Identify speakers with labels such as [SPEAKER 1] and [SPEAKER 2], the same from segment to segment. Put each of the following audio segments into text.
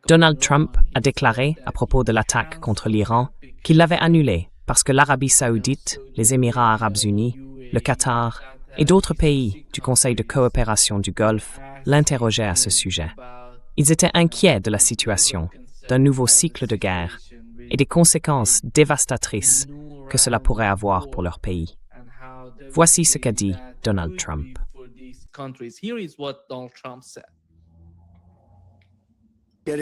[SPEAKER 1] Donald Trump a déclaré à propos de l'attaque contre l'Iran qu'il l'avait annulée parce que l'Arabie saoudite, les Émirats arabes unis, le Qatar et d'autres pays du Conseil de coopération du Golfe l'interrogeaient à ce sujet. Ils étaient inquiets de la situation, d'un nouveau cycle de guerre et des conséquences dévastatrices que cela pourrait avoir pour leur pays. Voici ce qu'a dit Donald Trump.
[SPEAKER 2] Je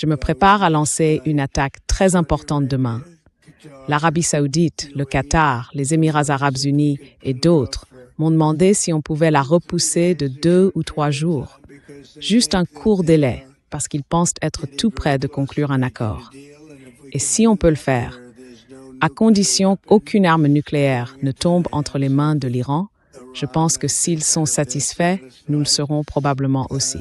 [SPEAKER 2] me prépare à lancer une attaque très importante demain. L'Arabie saoudite, le Qatar, les Émirats arabes unis et d'autres m'ont demandé si on pouvait la repousser de 2 ou 3 jours. Juste un court délai, parce qu'ils pensent être tout près de conclure un accord. Et si on peut le faire, à condition qu'aucune arme nucléaire ne tombe entre les mains de l'Iran, je pense que s'ils sont satisfaits, nous le serons probablement aussi.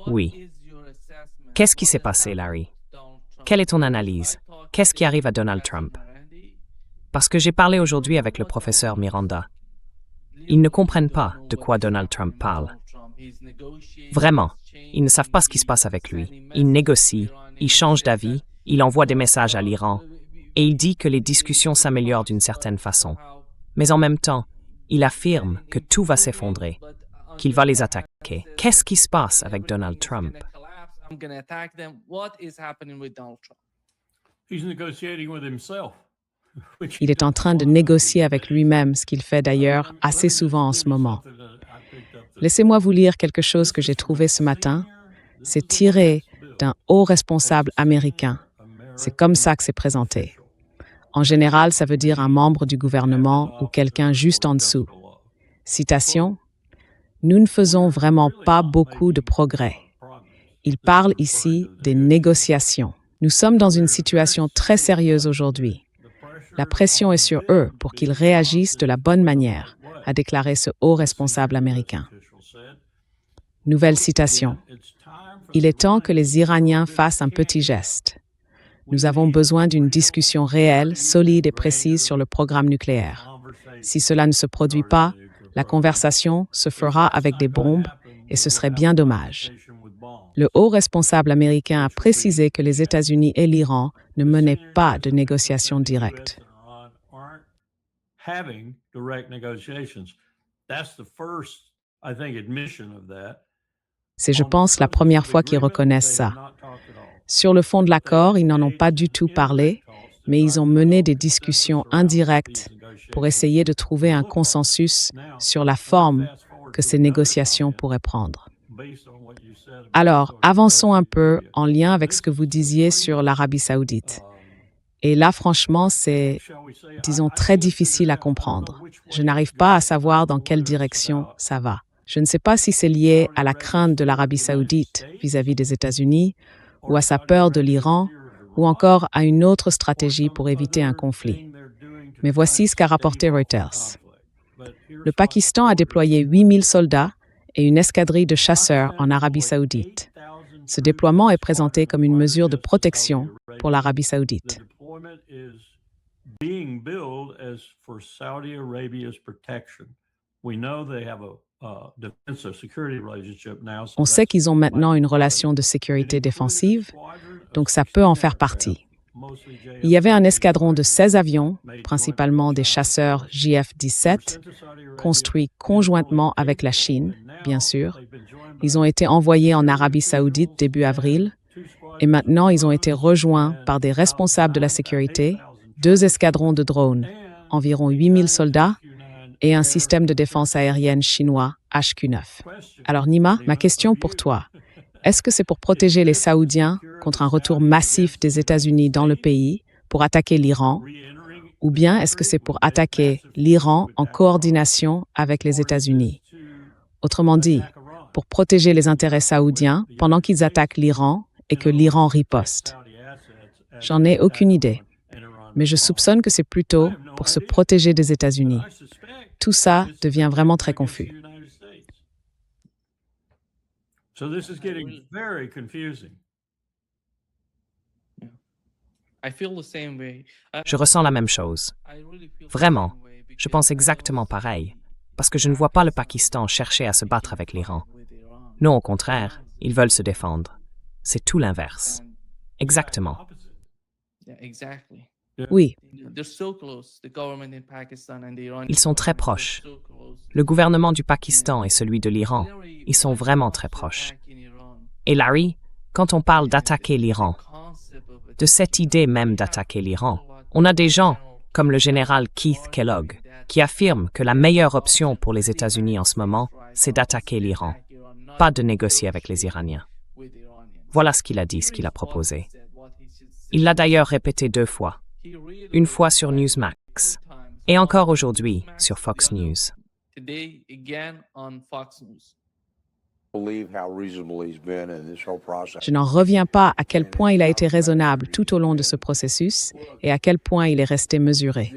[SPEAKER 1] Oui. Qu'est-ce qui s'est passé, Larry? Quelle est ton analyse? Qu'est-ce qui arrive à Donald Trump? Parce que j'ai parlé aujourd'hui avec le professeur Miranda. Ils ne comprennent pas de quoi Donald Trump parle. Vraiment, ils ne savent pas ce qui se passe avec lui. Il négocie, il change d'avis, il envoie des messages à l'Iran, et il dit que les discussions s'améliorent d'une certaine façon. Mais en même temps, il affirme que tout va s'effondrer, qu'il va les attaquer. Qu'est-ce qui se passe avec Donald Trump?
[SPEAKER 2] Il est en train de négocier avec lui-même, ce qu'il fait d'ailleurs assez souvent en ce moment. Laissez-moi vous lire quelque chose que j'ai trouvé ce matin. C'est tiré d'un haut responsable américain. C'est comme ça que c'est présenté. En général, ça veut dire un membre du gouvernement ou quelqu'un juste en dessous. Citation: « Nous ne faisons vraiment pas beaucoup de progrès. » Il parle ici des négociations. Nous sommes dans une situation très sérieuse aujourd'hui. La pression est sur eux pour qu'ils réagissent de la bonne manière, a déclaré ce haut responsable américain. Nouvelle citation. « Il est temps que les Iraniens fassent un petit geste. Nous avons besoin d'une discussion réelle, solide et précise sur le programme nucléaire. Si cela ne se produit pas, la conversation se fera avec des bombes et ce serait bien dommage. » Le haut responsable américain a précisé que les États-Unis et l'Iran ne menaient pas de négociations directes. C'est, je pense, la première fois qu'ils reconnaissent ça. Sur le fond de l'accord, ils n'en ont pas du tout parlé, mais ils ont mené des discussions indirectes pour essayer de trouver un consensus sur la forme que ces négociations pourraient prendre. Alors, avançons un peu en lien avec ce que vous disiez sur l'Arabie saoudite. Et là, franchement, c'est, disons, très difficile à comprendre. Je n'arrive pas à savoir dans quelle direction ça va. Je ne sais pas si c'est lié à la crainte de l'Arabie saoudite vis-à-vis des États-Unis, ou à sa peur de l'Iran, ou encore à une autre stratégie pour éviter un conflit. Mais voici ce qu'a rapporté Reuters. Le Pakistan a déployé 8000 soldats et une escadrille de chasseurs en Arabie saoudite. Ce déploiement est présenté comme une mesure de protection pour l'Arabie saoudite. On sait qu'ils ont maintenant une relation de sécurité défensive, donc ça peut en faire partie. Il y avait un escadron de 16 avions, principalement des chasseurs JF-17, construits conjointement avec la Chine, bien sûr. Ils ont été envoyés en Arabie saoudite début avril, et maintenant ils ont été rejoints par des responsables de la sécurité, 2 escadrons de drones, environ 8000 soldats, et un système de défense aérienne chinois HQ-9. Alors Nima, ma question pour toi, est-ce que c'est pour protéger les Saoudiens contre un retour massif des États-Unis dans le pays, pour attaquer l'Iran, ou bien est-ce que c'est pour attaquer l'Iran en coordination avec les États-Unis? Autrement dit, pour protéger les intérêts saoudiens pendant qu'ils attaquent l'Iran et que l'Iran riposte. J'en ai aucune idée, mais je soupçonne que c'est plutôt pour se protéger des États-Unis. Tout ça devient vraiment très confus.
[SPEAKER 1] Je ressens la même chose. Vraiment, je pense exactement pareil, parce que je ne vois pas le Pakistan chercher à se battre avec l'Iran. Non, au contraire, ils veulent se défendre. C'est tout l'inverse. Exactement.
[SPEAKER 2] Oui,
[SPEAKER 1] Ils sont très proches. Le gouvernement du Pakistan et celui de l'Iran, ils sont vraiment très proches. Et Larry, quand on parle d'attaquer l'Iran, de cette idée même d'attaquer l'Iran, on a des gens, comme le général Keith Kellogg, qui affirment que la meilleure option pour les États-Unis en ce moment, c'est d'attaquer l'Iran, pas de négocier avec les Iraniens. Voilà ce qu'il a dit, ce qu'il a proposé. Il l'a d'ailleurs répété 2 fois. Une fois sur Newsmax, et encore aujourd'hui sur Fox News.
[SPEAKER 2] je n'en reviens pas à quel point il a été raisonnable tout au long de ce processus et à quel point il est resté mesuré.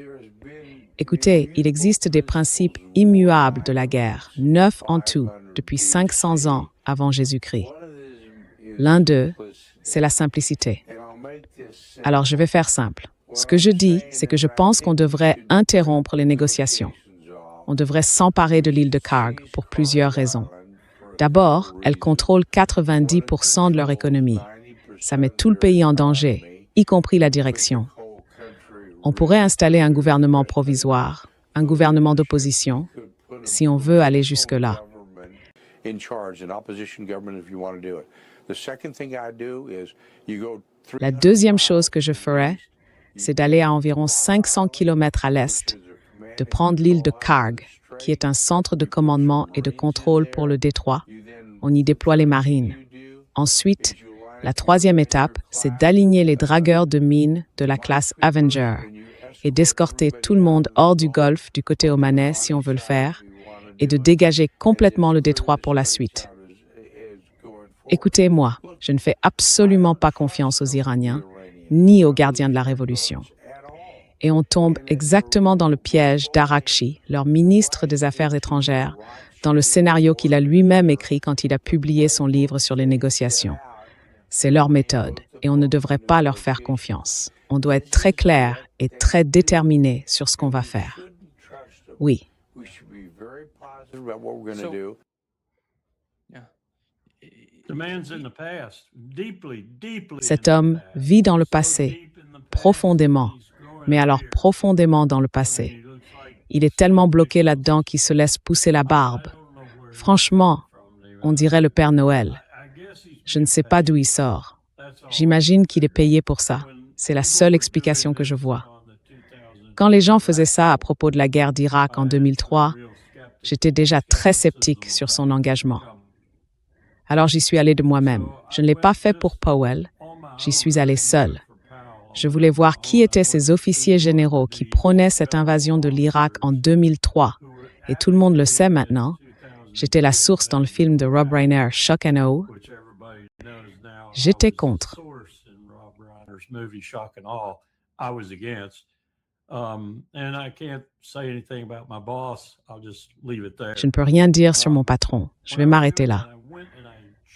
[SPEAKER 2] Écoutez, il existe des principes immuables de la guerre, 9 en tout, depuis 500 ans avant Jésus-Christ. L'un d'eux, c'est la simplicité. Alors, je vais faire simple. Ce que je dis, c'est que je pense qu'on devrait interrompre les négociations. On devrait s'emparer de l'île de Karg pour plusieurs raisons. D'abord, elle contrôle 90% de leur économie. Ça met tout le pays en danger, y compris la direction. On pourrait installer un gouvernement provisoire, un gouvernement d'opposition, si on veut aller jusque-là. La deuxième chose que je ferais, c'est d'aller à environ 500 km à l'est, de prendre l'île de Karg, qui est un centre de commandement et de contrôle pour le détroit. On y déploie les marines. Ensuite, la troisième étape, c'est d'aligner les dragueurs de mines de la classe Avenger et d'escorter tout le monde hors du Golfe du côté omanais si on veut le faire, et de dégager complètement le détroit pour la suite. Écoutez-moi, je ne fais absolument pas confiance aux Iraniens, ni aux gardiens de la Révolution. Et on tombe exactement dans le piège d'Arakchi, leur ministre des Affaires étrangères, dans le scénario qu'il a lui-même écrit quand il a publié son livre sur les négociations. C'est leur méthode, et on ne devrait pas leur faire confiance. On doit être très clair et très déterminé sur ce qu'on va faire. Oui. Cet homme vit dans le passé, profondément, mais alors profondément dans le passé. Il est tellement bloqué là-dedans qu'il se laisse pousser la barbe. Franchement, on dirait le Père Noël. Je ne sais pas d'où il sort. J'imagine qu'il est payé pour ça. C'est la seule explication que je vois. Quand les gens faisaient ça à propos de la guerre d'Irak en 2003, j'étais déjà très sceptique sur son engagement. Alors j'y suis allée de moi-même. Je ne l'ai pas fait pour Powell, j'y suis allée seule. Je voulais voir qui étaient ces officiers généraux qui prônaient cette invasion de l'Irak en 2003. Et tout le monde le sait maintenant. J'étais la source dans le film de Rob Reiner, Shock and Awe. J'étais contre. Je ne peux rien dire sur mon patron. Je vais m'arrêter là.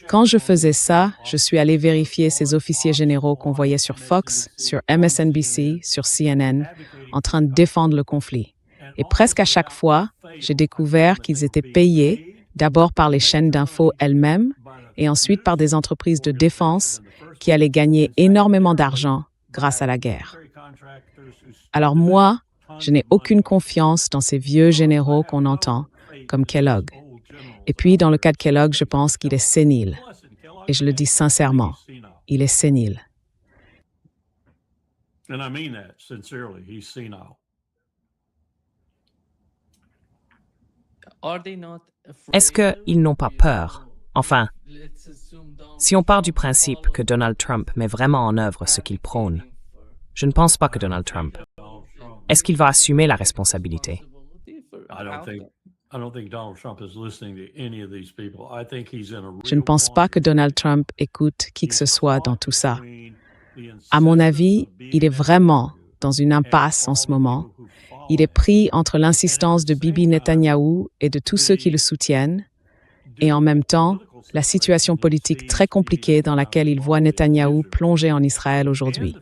[SPEAKER 2] Quand je faisais ça, je suis allé vérifier ces officiers généraux qu'on voyait sur Fox, sur MSNBC, sur CNN, en train de défendre le conflit. Et presque à chaque fois, j'ai découvert qu'ils étaient payés d'abord par les chaînes d'infos elles-mêmes et ensuite par des entreprises de défense qui allaient gagner énormément d'argent grâce à la guerre. Alors moi, je n'ai aucune confiance dans ces vieux généraux qu'on entend, comme Kellogg. Et puis, dans le cas de Kellogg, je pense qu'il est sénile. Et je le dis sincèrement, il est sénile.
[SPEAKER 1] Est-ce qu'ils n'ont pas peur? Enfin, si on part du principe que Donald Trump met vraiment en œuvre ce qu'il prône, je ne pense pas que Donald Trump. Est-ce qu'il va assumer la responsabilité?
[SPEAKER 2] Je ne pense pas que Donald Trump écoute qui que ce soit dans tout ça. À mon avis, il est vraiment dans une impasse en ce moment. Il est pris entre l'insistance de Bibi Netanyahou et de tous ceux qui le soutiennent, et en même temps, la situation politique très compliquée dans laquelle il voit Netanyahou plonger en Israël aujourd'hui.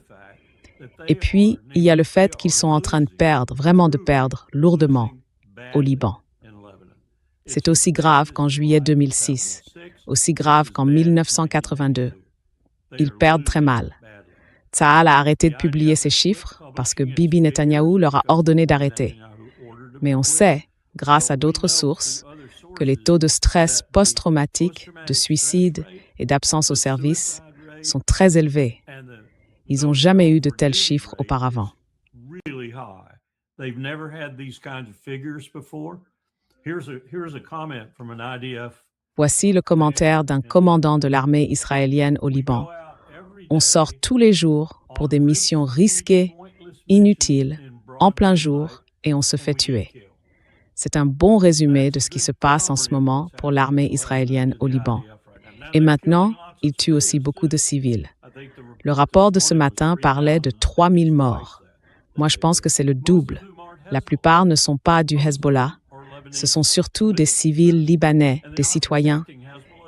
[SPEAKER 2] Et puis, il y a le fait qu'ils sont en train de perdre, vraiment de perdre, lourdement, au Liban. C'est aussi grave qu'en juillet 2006, aussi grave qu'en 1982. Ils perdent très mal. Tsahal a arrêté de publier ces chiffres parce que Bibi Netanyahou leur a ordonné d'arrêter. Mais on sait, grâce à d'autres sources, que les taux de stress post-traumatique, de suicide et d'absence au service sont très élevés. Ils n'ont jamais eu de tels chiffres auparavant. Voici le commentaire d'un commandant de l'armée israélienne au Liban. On sort tous les jours pour des missions risquées, inutiles, en plein jour, et on se fait tuer. C'est un bon résumé de ce qui se passe en ce moment pour l'armée israélienne au Liban. Et maintenant, ils tuent aussi beaucoup de civils. Le rapport de ce matin parlait de 3000 morts. Moi, je pense que c'est le double. La plupart ne sont pas du Hezbollah. Ce sont surtout des civils libanais, des citoyens,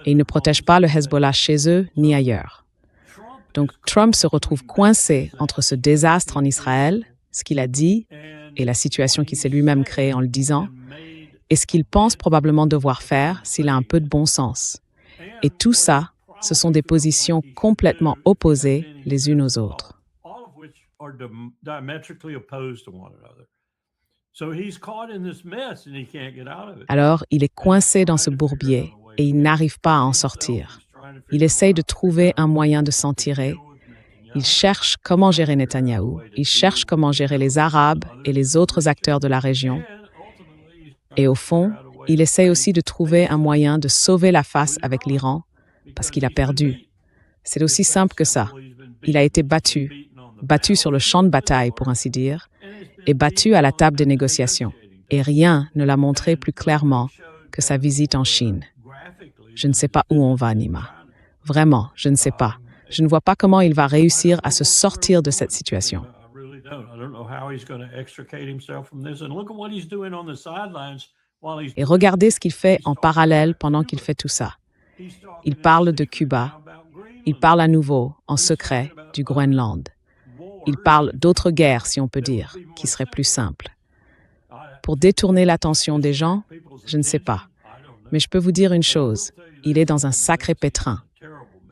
[SPEAKER 2] et ils ne protègent pas le Hezbollah chez eux ni ailleurs. Donc Trump se retrouve coincé entre ce désastre en Israël, ce qu'il a dit, et la situation qu'il s'est lui-même créée en le disant, et ce qu'il pense probablement devoir faire s'il a un peu de bon sens. Et tout ça, ce sont des positions complètement opposées les unes aux autres. Alors, il est coincé dans ce bourbier et il n'arrive pas à en sortir. Il essaye de trouver un moyen de s'en tirer. Il cherche comment gérer Netanyahou. Il cherche comment gérer les Arabes et les autres acteurs de la région. Et au fond, il essaye aussi de trouver un moyen de sauver la face avec l'Iran parce qu'il a perdu. C'est aussi simple que ça. Il a été battu sur le champ de bataille, pour ainsi dire, et battu à la table des négociations. Et rien ne l'a montré plus clairement que sa visite en Chine. Je ne sais pas où on va, Nima. Vraiment, je ne sais pas. Je ne vois pas comment il va réussir à se sortir de cette situation. Et regardez ce qu'il fait en parallèle pendant qu'il fait tout ça. Il parle de Cuba. Il parle à nouveau, en secret, du Groenland. Il parle d'autres guerres, si on peut dire, qui seraient plus simples. Pour détourner l'attention des gens, je ne sais pas. Mais je peux vous dire une chose, il est dans un sacré pétrin,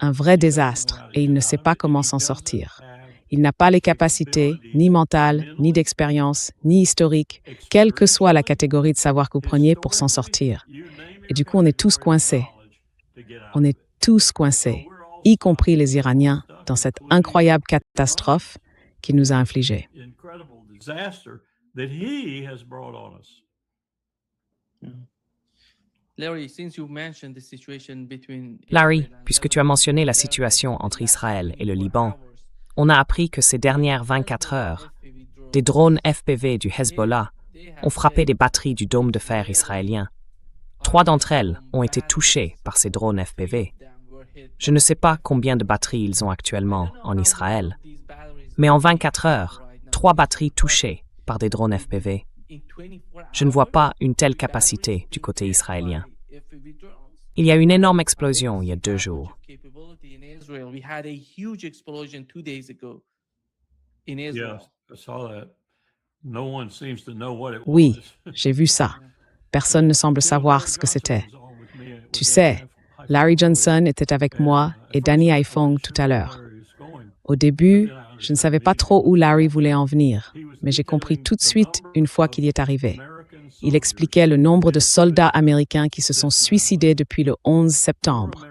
[SPEAKER 2] un vrai désastre, et il ne sait pas comment s'en sortir. Il n'a pas les capacités, ni mentales, ni d'expérience, ni historiques, quelle que soit la catégorie de savoir que vous preniez pour s'en sortir. Et du coup, on est tous coincés. On est tous coincés, y compris les Iraniens, dans cette incroyable catastrophe qu'il nous a infligée.
[SPEAKER 1] Larry, puisque tu as mentionné la situation entre Israël et le Liban, on a appris que ces dernières 24 heures, des drones FPV du Hezbollah ont frappé des batteries du dôme de fer israélien. 3 d'entre elles ont été touchées par ces drones FPV. Je ne sais pas combien de batteries ils ont actuellement en Israël, mais en 24 heures, 3 batteries touchées par des drones FPV. Je ne vois pas une telle capacité du côté israélien. Il y a une énorme explosion il y a 2 jours.
[SPEAKER 2] Oui, j'ai vu ça. Personne ne semble savoir ce que c'était. Tu sais, Larry Johnson était avec moi et Danny Haiphong tout à l'heure. Au début, je ne savais pas trop où Larry voulait en venir, mais j'ai compris tout de suite une fois qu'il y est arrivé. Il expliquait le nombre de soldats américains qui se sont suicidés depuis le 11 septembre.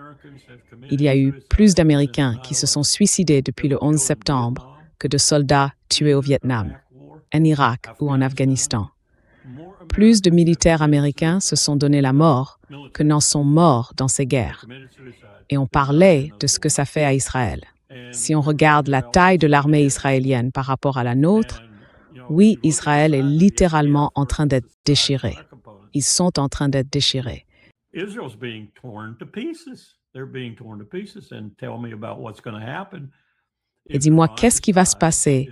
[SPEAKER 2] Il y a eu plus d'Américains qui se sont suicidés depuis le 11 septembre que de soldats tués au Vietnam, en Irak ou en Afghanistan. Plus de militaires américains se sont donné la mort que n'en sont morts dans ces guerres. Et on parlait de ce que ça fait à Israël. Si on regarde la taille de l'armée israélienne par rapport à la nôtre, oui, Israël est littéralement en train d'être déchiré. Ils sont en train d'être déchirés. Et dis-moi, qu'est-ce qui va se passer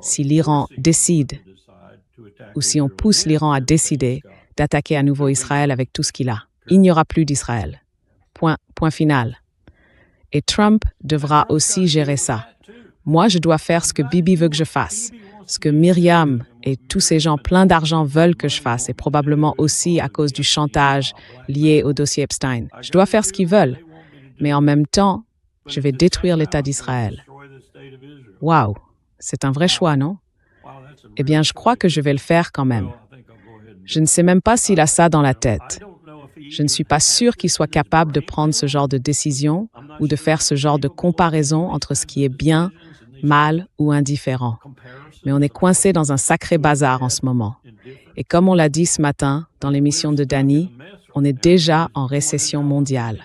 [SPEAKER 2] si l'Iran décide, ou si on pousse l'Iran à décider d'attaquer à nouveau Israël avec tout ce qu'il a? Il n'y aura plus d'Israël. Point final. Et Trump devra aussi gérer ça. Moi, je dois faire ce que Bibi veut que je fasse, ce que Myriam et tous ces gens pleins d'argent veulent que je fasse, et probablement aussi à cause du chantage lié au dossier Epstein. Je dois faire ce qu'ils veulent, mais en même temps, je vais détruire l'État d'Israël. Waouh, c'est un vrai choix, non? Eh bien, je crois que je vais le faire quand même. Je ne sais même pas s'il a ça dans la tête. Je ne suis pas sûre qu'il soit capable de prendre ce genre de décision ou de faire ce genre de comparaison entre ce qui est bien, mal ou indifférent. Mais on est coincé dans un sacré bazar en ce moment. Et comme on l'a dit ce matin dans l'émission de Danny, on est déjà en récession mondiale.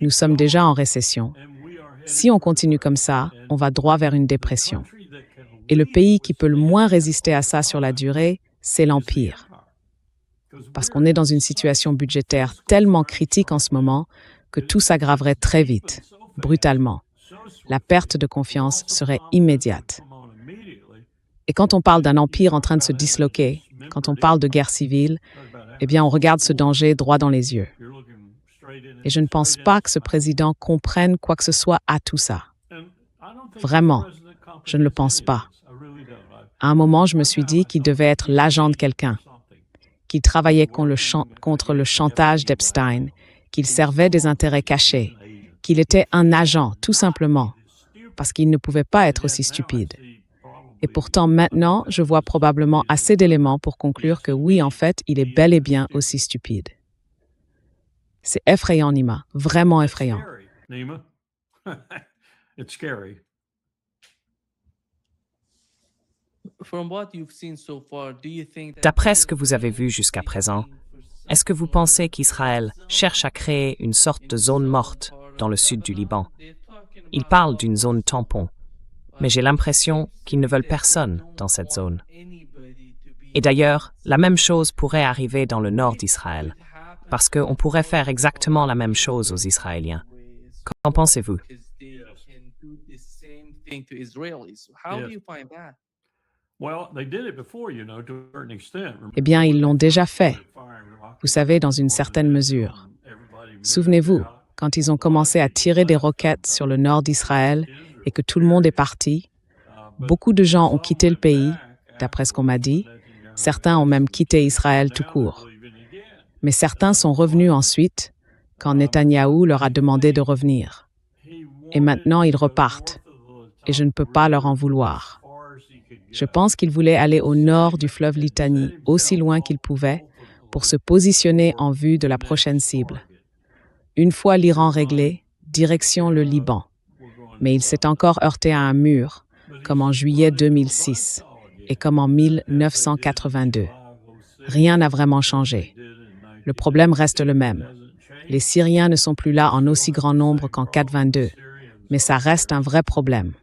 [SPEAKER 2] Nous sommes déjà en récession. Si on continue comme ça, on va droit vers une dépression. Et le pays qui peut le moins résister à ça sur la durée, c'est l'Empire. Parce qu'on est dans une situation budgétaire tellement critique en ce moment que tout s'aggraverait très vite, brutalement. La perte de confiance serait immédiate. Et quand on parle d'un empire en train de se disloquer, quand on parle de guerre civile, eh bien on regarde ce danger droit dans les yeux. Et je ne pense pas que ce président comprenne quoi que ce soit à tout ça. Vraiment, je ne le pense pas. À un moment, je me suis dit qu'il devait être l'agent de quelqu'un, qu'il travaillait contre le chantage d'Epstein, qu'il servait des intérêts cachés, qu'il était un agent, tout simplement, parce qu'il ne pouvait pas être aussi stupide. Et pourtant, maintenant, je vois probablement assez d'éléments pour conclure que oui, en fait, il est bel et bien aussi stupide. C'est effrayant, Nima, vraiment effrayant.
[SPEAKER 1] D'après ce que vous avez vu jusqu'à présent, est-ce que vous pensez qu'Israël cherche à créer une sorte de zone morte dans le sud du Liban? Ils parlent d'une zone tampon, mais j'ai l'impression qu'ils ne veulent personne dans cette zone. Et d'ailleurs, la même chose pourrait arriver dans le nord d'Israël, parce qu'on pourrait faire exactement la même chose aux Israéliens. Qu'en pensez-vous?
[SPEAKER 2] Eh bien, ils l'ont déjà fait, vous savez, dans une certaine mesure. Souvenez-vous, quand ils ont commencé à tirer des roquettes sur le nord d'Israël et que tout le monde est parti, beaucoup de gens ont quitté le pays, d'après ce qu'on m'a dit. Certains ont même quitté Israël tout court. Mais certains sont revenus ensuite, quand Netanyahou leur a demandé de revenir. Et maintenant, ils repartent. Et je ne peux pas leur en vouloir. Je pense qu'ils voulaient aller au nord du fleuve Litani, aussi loin qu'ils pouvaient, pour se positionner en vue de la prochaine cible. Une fois l'Iran réglé, direction le Liban. Mais il s'est encore heurté à un mur, comme en juillet 2006 et comme en 1982. Rien n'a vraiment changé. Le problème reste le même. Les Syriens ne sont plus là en aussi grand nombre qu'en 422, mais ça reste un vrai problème.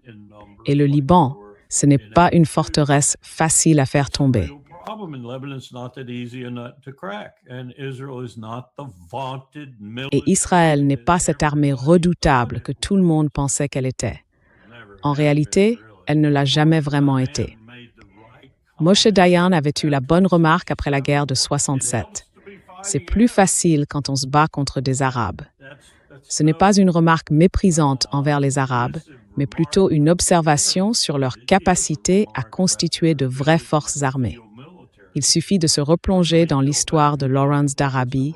[SPEAKER 2] Et le Liban, ce n'est pas une forteresse facile à faire tomber. Et Israël n'est pas cette armée redoutable que tout le monde pensait qu'elle était. En réalité, elle ne l'a jamais vraiment été. Moshe Dayan avait eu la bonne remarque après la guerre de 67. C'est plus facile quand on se bat contre des Arabes. Ce n'est pas une remarque méprisante envers les Arabes, mais plutôt une observation sur leur capacité à constituer de vraies forces armées. Il suffit de se replonger dans l'histoire de Lawrence d'Arabie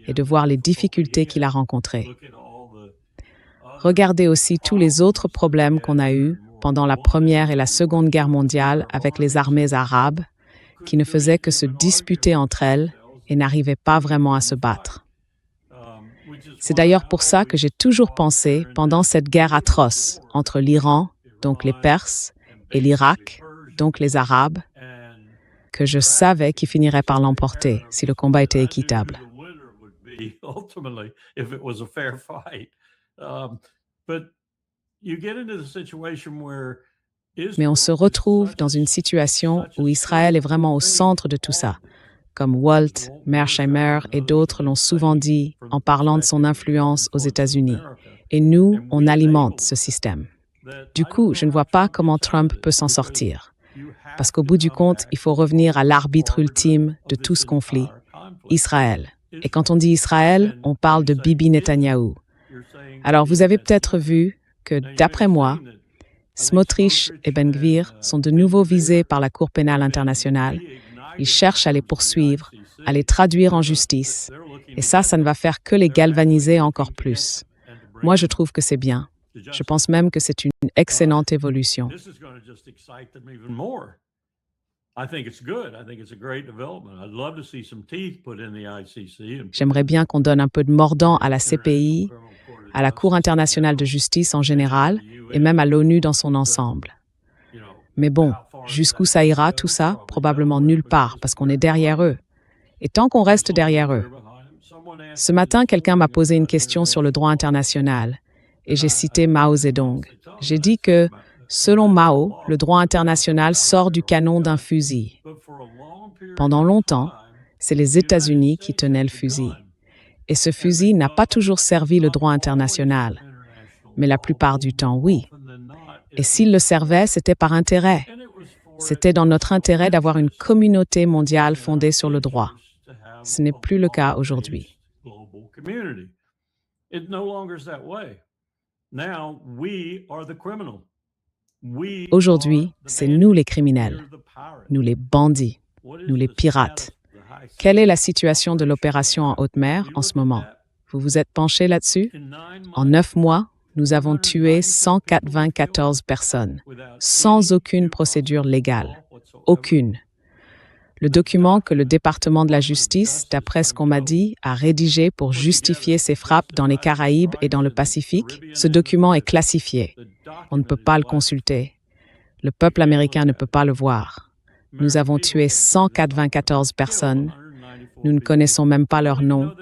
[SPEAKER 2] et de voir les difficultés qu'il a rencontrées. Regardez aussi tous les autres problèmes qu'on a eus pendant la Première et la Seconde Guerre mondiale avec les armées arabes, qui ne faisaient que se disputer entre elles et n'arrivaient pas vraiment à se battre. C'est d'ailleurs pour ça que j'ai toujours pensé, pendant cette guerre atroce entre l'Iran, donc les Perses, et l'Irak, donc les Arabes, que je savais qu'ils finiraient par l'emporter si le combat était équitable. Mais on se retrouve dans une situation où Israël est vraiment au centre de tout ça, comme Walt, Mearsheimer et d'autres l'ont souvent dit en parlant de son influence aux États-Unis. Et nous, on alimente ce système. Du coup, je ne vois pas comment Trump peut s'en sortir. Parce qu'au bout du compte, il faut revenir à l'arbitre ultime de tout ce conflit, Israël. Et quand on dit Israël, on parle de Bibi Netanyahou. Alors vous avez peut-être vu que, d'après moi, Smotrich et Ben Gvir sont de nouveau visés par la Cour pénale internationale. Ils cherchent à les poursuivre, à les traduire en justice. Et ça ne va faire que les galvaniser encore plus. Moi, je trouve que c'est bien. Je pense même que c'est une excellente évolution. J'aimerais bien qu'on donne un peu de mordant à la CPI, à la Cour internationale de justice en général, et même à l'ONU dans son ensemble. Mais bon, jusqu'où ça ira tout ça? Probablement nulle part, parce qu'on est derrière eux. Et tant qu'on reste derrière eux. Ce matin, quelqu'un m'a posé une question sur le droit international, et j'ai cité Mao Zedong. J'ai dit que, selon Mao, le droit international sort du canon d'un fusil. Pendant longtemps, c'est les États-Unis qui tenaient le fusil. Et ce fusil n'a pas toujours servi le droit international. Mais la plupart du temps, oui. Et s'il le servait, c'était par intérêt. C'était dans notre intérêt d'avoir une communauté mondiale fondée sur le droit. Ce n'est plus le cas aujourd'hui. Aujourd'hui, c'est nous les criminels, nous les bandits, nous les pirates. Quelle est la situation de l'opération en haute mer en ce moment? Vous vous êtes penché là-dessus? En 9 mois, nous avons tué 194 personnes, sans aucune procédure légale. Aucune. Le document que le département de la justice, d'après ce qu'on m'a dit, a rédigé pour justifier ces frappes dans les Caraïbes et dans le Pacifique, ce document est classifié. On ne peut pas le consulter. Le peuple américain ne peut pas le voir. Nous avons tué 194 personnes. Nous ne connaissons même pas leurs noms.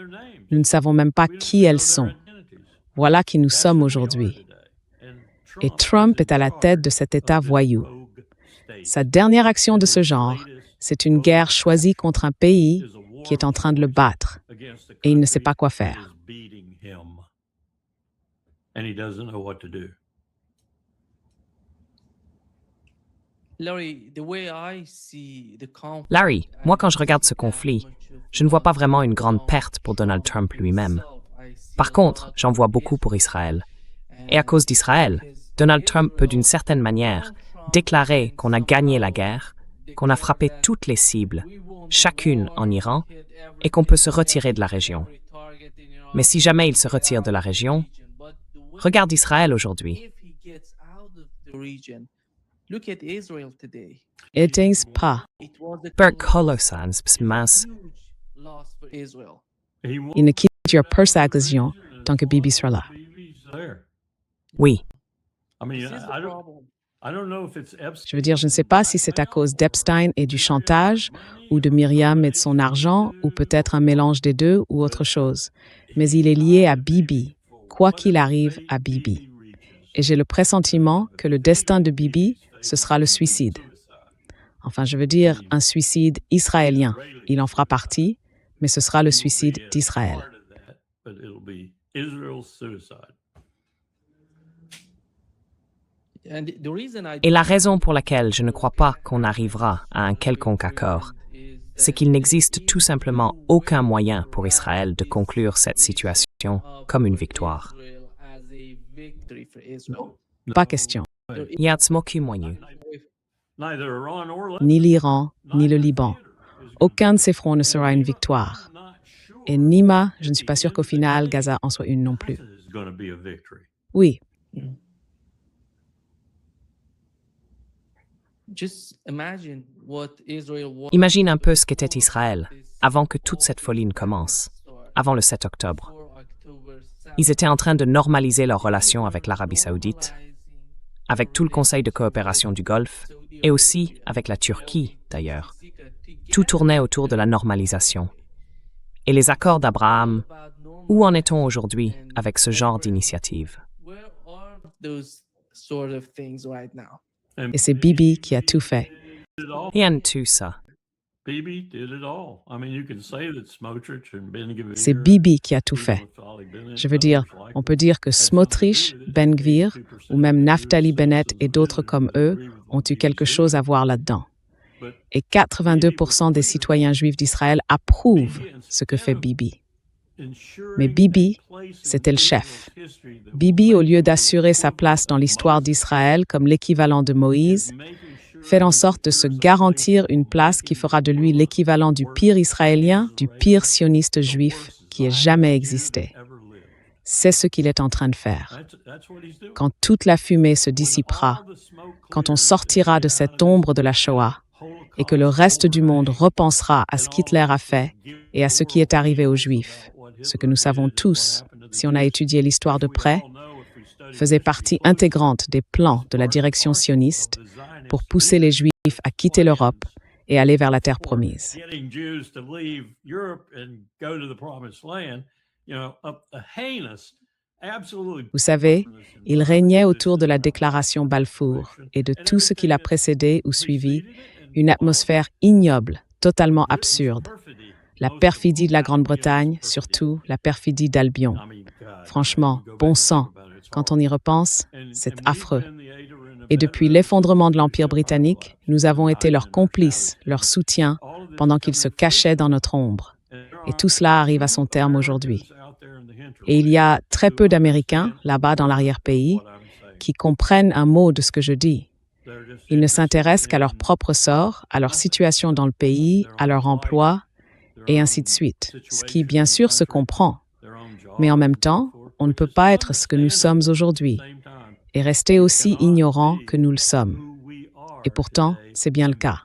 [SPEAKER 2] Nous ne savons même pas qui elles sont. Voilà qui nous sommes aujourd'hui. Et Trump est à la tête de cet État voyou. Sa dernière action de ce genre, c'est une guerre choisie contre un pays qui est en train de le battre. Et il ne sait pas quoi faire.
[SPEAKER 1] Larry, moi quand je regarde ce conflit, je ne vois pas vraiment une grande perte pour Donald Trump lui-même. Par contre, j'en vois beaucoup pour Israël. Et à cause d'Israël, Donald Trump peut d'une certaine manière déclarer qu'on a gagné la guerre, qu'on a frappé toutes les cibles, chacune en Iran, et qu'on peut se retirer de la région. Mais si jamais il se retire de la région, regarde Israël aujourd'hui.
[SPEAKER 2] Éteins pas.
[SPEAKER 1] Burke Holosans, mince.
[SPEAKER 2] Il ne quitte pas sa région tant que Bibi sera là.
[SPEAKER 1] Oui.
[SPEAKER 2] Je veux dire, je ne sais pas si c'est à cause d'Epstein et du chantage, ou de Myriam et de son argent, ou peut-être un mélange des deux ou autre chose. Mais il est lié à Bibi, quoi qu'il arrive à Bibi. Et j'ai le pressentiment que le destin de Bibi, ce sera le suicide. Enfin, je veux dire, un suicide israélien. Il en fera partie, mais ce sera le suicide d'Israël.
[SPEAKER 1] Et la raison pour laquelle je ne crois pas qu'on arrivera à un quelconque accord, c'est qu'il n'existe tout simplement aucun moyen pour Israël de conclure cette situation comme une victoire.
[SPEAKER 2] Pas question. Ni l'Iran, ni le Liban. Aucun de ces fronts ne sera une victoire. Et Nima, je ne suis pas sûr qu'au final, Gaza en soit une non plus. Oui.
[SPEAKER 1] Imagine un peu ce qu'était Israël avant que toute cette folie ne commence, avant le 7 octobre. Ils étaient en train de normaliser leurs relations avec l'Arabie saoudite, avec tout le Conseil de coopération du Golfe, et aussi avec la Turquie, d'ailleurs. Tout tournait autour de la normalisation. Et les accords d'Abraham, où en est-on aujourd'hui avec ce genre d'initiative?
[SPEAKER 2] Et c'est Bibi qui a tout fait.
[SPEAKER 1] Rien de tout ça.
[SPEAKER 2] C'est Bibi qui a tout fait. Je veux dire, on peut dire que Smotrich, Ben Gvir, ou même Naftali Bennett et d'autres comme eux ont eu quelque chose à voir là-dedans. et 82% des citoyens juifs d'Israël approuvent ce que fait Bibi. Mais Bibi, c'était le chef. Bibi, au lieu d'assurer sa place dans l'histoire d'Israël comme l'équivalent de Moïse, fait en sorte de se garantir une place qui fera de lui l'équivalent du pire israélien, du pire sioniste juif qui ait jamais existé. C'est ce qu'il est en train de faire. Quand toute la fumée se dissipera, quand on sortira de cette ombre de la Shoah, et que le reste du monde repensera à ce qu'Hitler a fait et à ce qui est arrivé aux Juifs, ce que nous savons tous, si on a étudié l'histoire de près, faisait partie intégrante des plans de la direction sioniste pour pousser les Juifs à quitter l'Europe et aller vers la terre promise. Vous savez, il régnait autour de la déclaration Balfour et de tout ce qui l'a précédé ou suivi une atmosphère ignoble, totalement absurde. La perfidie de la Grande-Bretagne, surtout la perfidie d'Albion. Franchement, bon sang, quand on y repense, c'est affreux. Et depuis l'effondrement de l'Empire britannique, nous avons été leurs complices, leur soutien, pendant qu'ils se cachaient dans notre ombre. Et tout cela arrive à son terme aujourd'hui. Et il y a très peu d'Américains, là-bas dans l'arrière-pays, qui comprennent un mot de ce que je dis. Ils ne s'intéressent qu'à leur propre sort, à leur situation dans le pays, à leur emploi, et ainsi de suite. Ce qui, bien sûr, se comprend. Mais en même temps, on ne peut pas être ce que nous sommes aujourd'hui et rester aussi ignorant que nous le sommes. Et pourtant, c'est bien le cas.